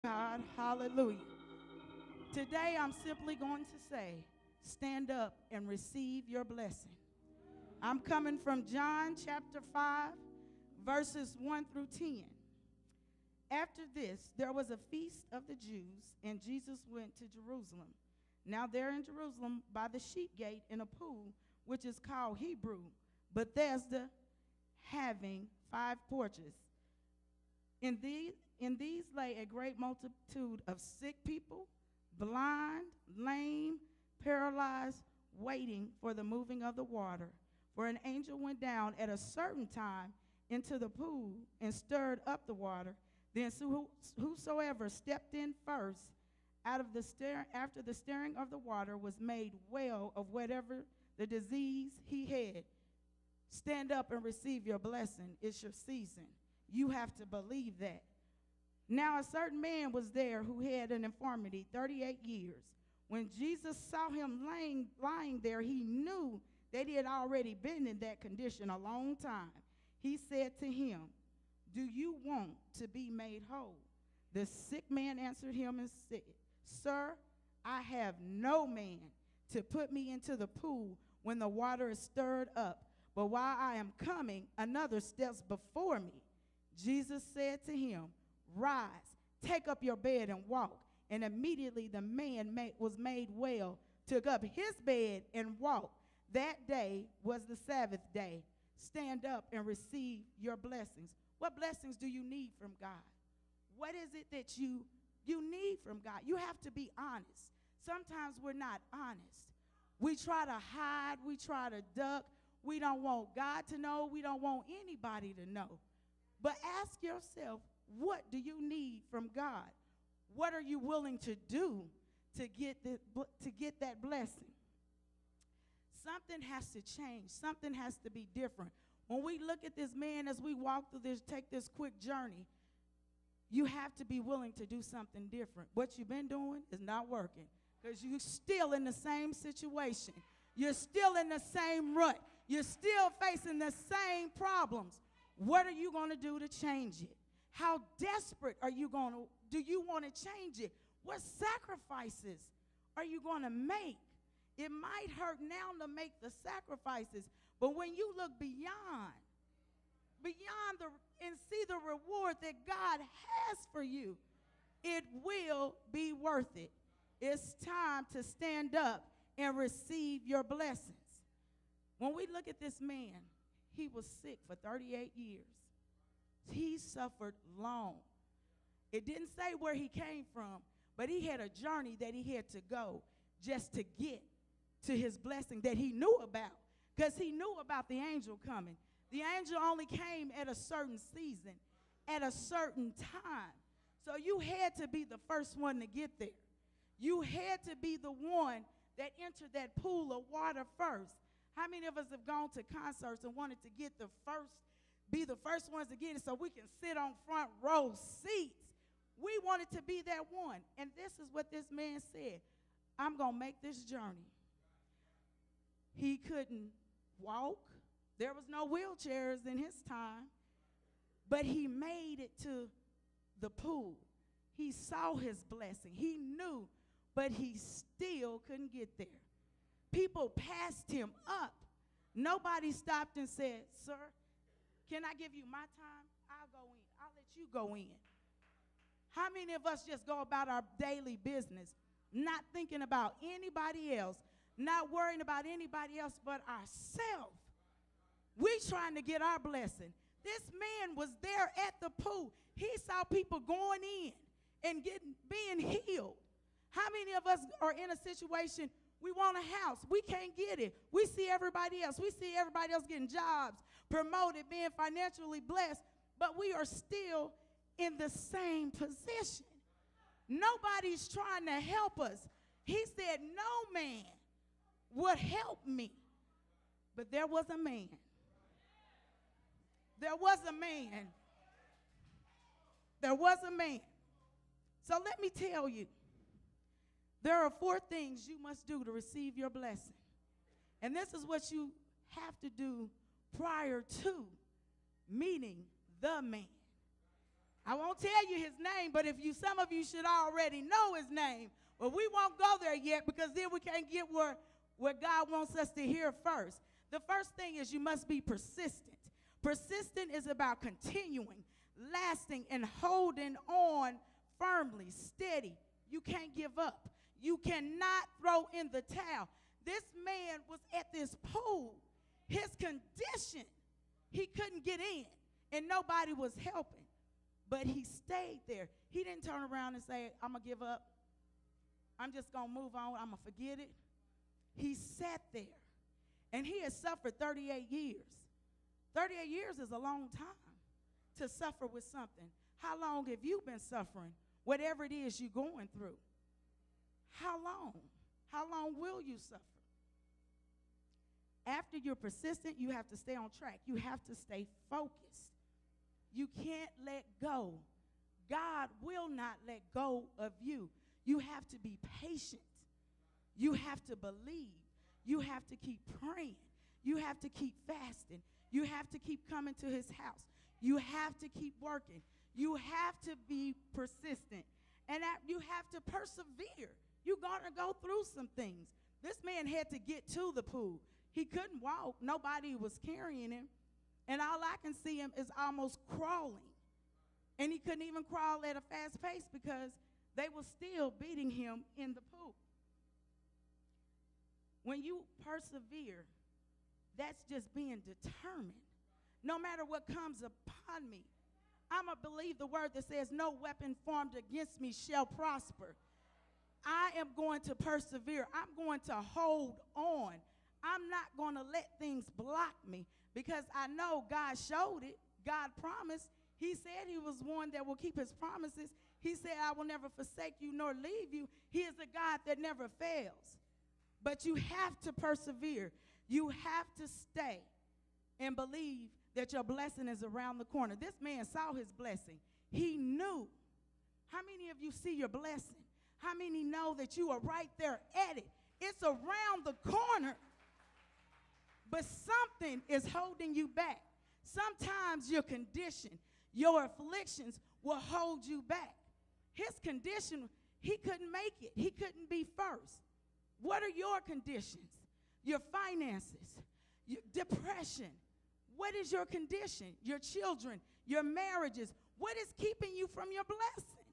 God, hallelujah. Today I'm simply going to say, stand up and receive your blessing. I'm coming from John chapter 5, verses 1 through 10. After this, there was a feast of the Jews, and Jesus went to Jerusalem. Now there in Jerusalem by the sheep gate in a pool, which is called Hebrew, Bethesda, having 5 porches. In these lay a great multitude of sick people, blind, lame, paralyzed, waiting for the moving of the water. For an angel went down at a certain time into the pool and stirred up the water. Then whosoever stepped in first after the stirring of the water was made well of whatever the disease he had. Stand up and receive your blessing. It's your season. You have to believe that. Now a certain man was there who had an infirmity 38 years. When Jesus saw him lying there, he knew that he had already been in that condition a long time. He said to him, "Do you want to be made whole?" The sick man answered him and said, "Sir, I have no man to put me into the pool when the water is stirred up. But while I am coming, another steps before me." Jesus said to him, "Rise, take up your bed and walk." And immediately the man was made well, took up his bed and walked. That day was the Sabbath day. Stand up and receive your blessings. What blessings do you need from God? What is it that you need from God? You have to be honest. Sometimes we're not honest. We try to hide. We try to duck. We don't want God to know. We don't want anybody to know. But ask yourself, what do you need from God? What are you willing to do to get that blessing? Something has to change. Something has to be different. When we look at this man as we walk through this, take this quick journey, you have to be willing to do something different. What you've been doing is not working because you're still in the same situation. You're still in the same rut. You're still facing the same problems. What are you going to do to change it? How desperate do you want to change it? What sacrifices are you going to make? It might hurt now to make the sacrifices, but when you look beyond and see the reward that God has for you, it will be worth it. It's time to stand up and receive your blessings. When we look at this man, he was sick for 38 years. He suffered long. It didn't say where he came from, but he had a journey that he had to go just to get to his blessing that he knew about, because he knew about the angel coming. The angel only came at a certain season, at a certain time. So you had to be the first one to get there. You had to be the one that entered that pool of water first. How many of us have gone to concerts and wanted to be the first ones to get it so we can sit on front row seats? We wanted to be that one. And this is what this man said: I'm going to make this journey. He couldn't walk. There was no wheelchairs in his time. But he made it to the pool. He saw his blessing. He knew, but he still couldn't get there. People passed him up. Nobody stopped and said, "Sir, can I give you my time? I'll go in. I'll let you go in." How many of us just go about our daily business, not thinking about anybody else, not worrying about anybody else but ourselves? We trying to get our blessing. This man was there at the pool. He saw people going in and being healed. How many of us are in a situation, we want a house, we can't get it. We see everybody else. We see everybody else getting jobs, promoted, being financially blessed, but we are still in the same position. Nobody's trying to help us. He said, "No man would help me." But there was a man. There was a man. There was a man. So let me tell you, there are 4 things you must do to receive your blessing. And this is what you have to do prior to meeting the man. I want won't tell you his name, but some of you should already know his name. But we won't go there yet because then we can't get where God wants us to hear first. The first thing is you must be persistent. Persistent is about continuing, lasting, and holding on firmly, steady. You can't give up. You cannot throw in the towel. This man was at this pool. His condition, he couldn't get in, and nobody was helping. But he stayed there. He didn't turn around and say, I'm going to give up. I'm just going to move on. I'm going to forget it. He sat there, and he had suffered 38 years. 38 years is a long time to suffer with something. How long have you been suffering? Whatever it is you're going through. How long? How long will you suffer? After you're persistent, you have to stay on track. You have to stay focused. You can't let go. God will not let go of you. You have to be patient. You have to believe. You have to keep praying. You have to keep fasting. You have to keep coming to his house. You have to keep working. You have to be persistent. And you have to persevere. You're going to go through some things. This man had to get to the pool. He couldn't walk. Nobody was carrying him. And all I can see him is almost crawling. And he couldn't even crawl at a fast pace because they were still beating him in the pool. When you persevere, that's just being determined. No matter what comes upon me, I'm going to believe the word that says, no weapon formed against me shall prosper. I am going to persevere. I'm going to hold on. I'm not going to let things block me because I know God showed it. God promised. He said he was one that will keep his promises. He said, I will never forsake you nor leave you. He is a God that never fails. But you have to persevere. You have to stay and believe that your blessing is around the corner. This man saw his blessing. He knew. How many of you see your blessing? How many know that you are right there at it? It's around the corner. But something is holding you back. Sometimes your condition, your afflictions will hold you back. His condition, he couldn't make it. He couldn't be first. What are your conditions? Your finances, your depression. What is your condition? Your children, your marriages. What is keeping you from your blessing?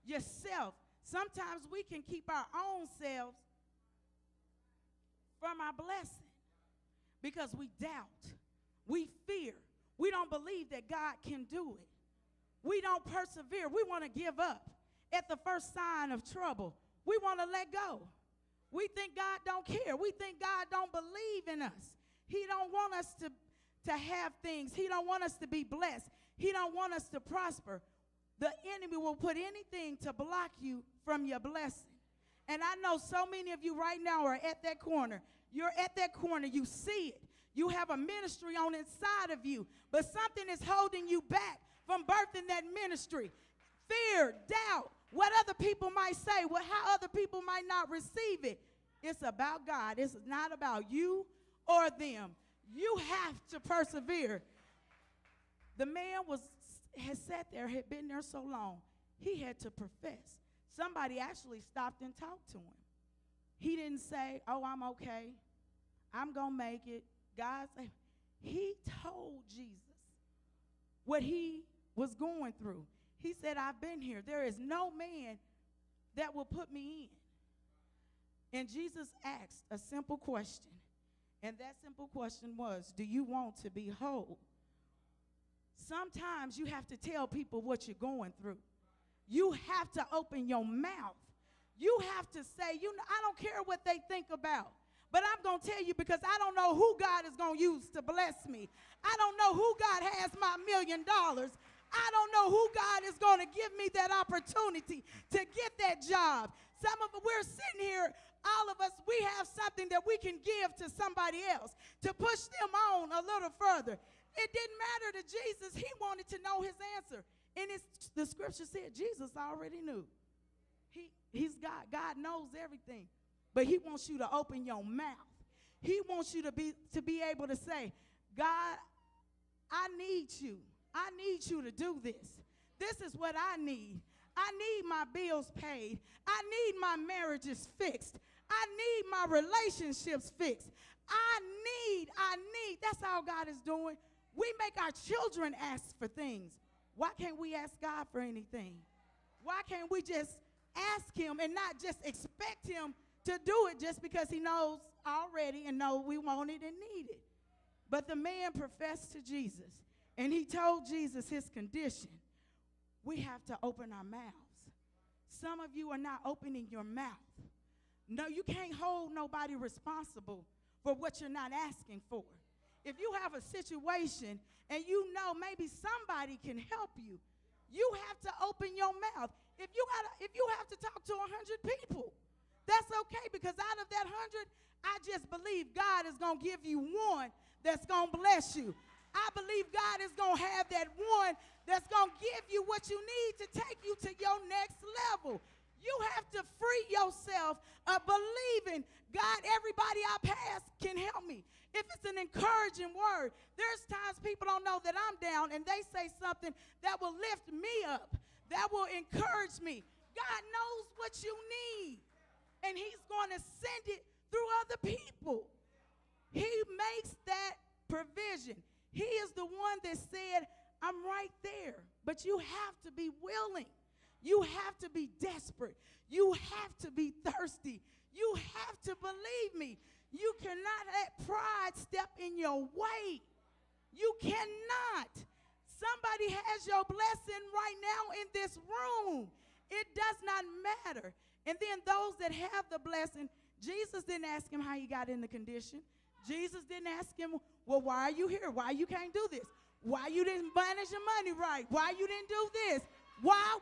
Yourself. Sometimes we can keep our own selves from our blessing because we doubt. We fear. We don't believe that God can do it. We don't persevere. We want to give up. At the first sign of trouble, we want to let go. We think God don't care. We think God don't believe in us. He don't want us to have things. He don't want us to be blessed. He don't want us to prosper. The enemy will put anything to block you from your blessing. And I know so many of you right now are at that corner. You're at that corner. You see it. You have a ministry on inside of you. But something is holding you back from birthing that ministry. Fear, doubt, what other people might say, how other people might not receive it. It's about God. It's not about you or them. You have to persevere. The man had sat there, had been there so long, he had to profess. Somebody actually stopped and talked to him. He didn't say, oh, I'm okay. I'm going to make it. God said, he told Jesus what he was going through. He said, I've been here. There is no man that will put me in. And Jesus asked a simple question. And that simple question was, do you want to be whole? Sometimes you have to tell people what you're going through. You have to open your mouth. You have to say, I don't care what they think about. But I'm going to tell you because I don't know who God is going to use to bless me. I don't know who God has my $1 million. I don't know who God is going to give me that opportunity to get that job. Some of us, we're sitting here, all of us, we have something that we can give to somebody else to push them on a little further. It didn't matter to Jesus. He wanted to know his answer. And the scripture said Jesus already knew. He's God. God knows everything. But he wants you to open your mouth. He wants you to be able to say, God, I need you. I need you to do this. This this is what I need. I need my bills paid. I need my marriages fixed. I need my relationships fixed. I need. That's how God is doing. We make our children ask for things. Why can't we ask God for anything? Why can't we just ask him and not just expect him to do it just because he knows already and know we want it and need it? But the man professed to Jesus, and he told Jesus his condition. We have to open our mouths. Some of you are not opening your mouth. No, you can't hold nobody responsible for what you're not asking for. If you have a situation and you know maybe somebody can help you, you have to open your mouth. If you have to talk to 100 people, that's okay, because out of that 100, I just believe God is going to give you one that's going to bless you. I believe God is going to have that one that's going to give you what you need to take you to your next level. You have to free yourself of believing, God, everybody I pass can help me. If it's an encouraging word, there's times people don't know that I'm down and they say something that will lift me up, that will encourage me. God knows what you need, and he's going to send it through other people. He makes that provision. He is the one that said, I'm right there, but you have to be willing. You have to be desperate. You have to be thirsty. You have to believe me. You cannot let pride step in your way. You cannot. Somebody has your blessing right now in this room. It does not matter. And then those that have the blessing, Jesus didn't ask him how he got in the condition. Jesus didn't ask him, well, why are you here? Why you can't do this? Why you didn't manage your money right? Why you didn't do this? Why?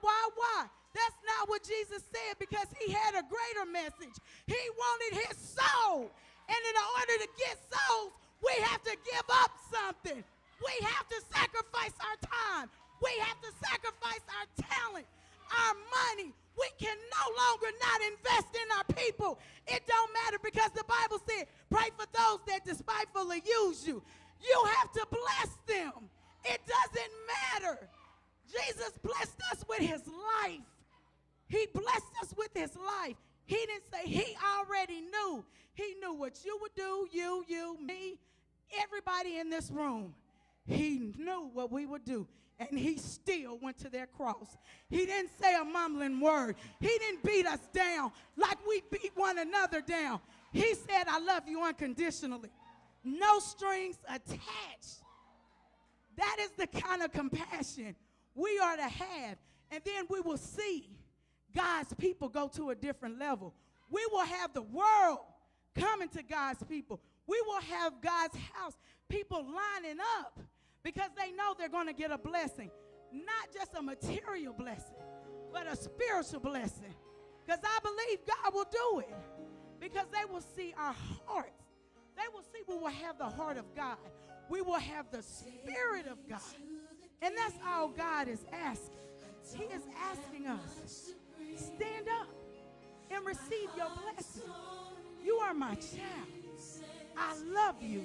That's not what Jesus said, because he had a greater message. He wanted his soul. And in order to get souls, we have to give up something. We have to sacrifice our time. We have to sacrifice our talent, our money. We can no longer not invest in our people. It don't matter, because the Bible said, pray for those that despitefully use you. You have to bless them. It doesn't matter. Jesus blessed us with his life. He blessed us with his life. He didn't say, he already knew. He knew what you would do, you, me, everybody in this room. He knew what we would do, and he still went to that cross. He didn't say a mumbling word. He didn't beat us down like we beat one another down. He said, I love you unconditionally. No strings attached. That is the kind of compassion we are to have. And then we will see God's people go to a different level. We will have the world coming to God's people. We will have God's house, people lining up, because they know they're going to get a blessing. Not just a material blessing, but a spiritual blessing. Because I believe God will do it. Because they will see our hearts. They will see we will have the heart of God. We will have the Spirit of God. And that's all God is asking. He is asking us, stand up and receive your blessing. You are my child. I love you.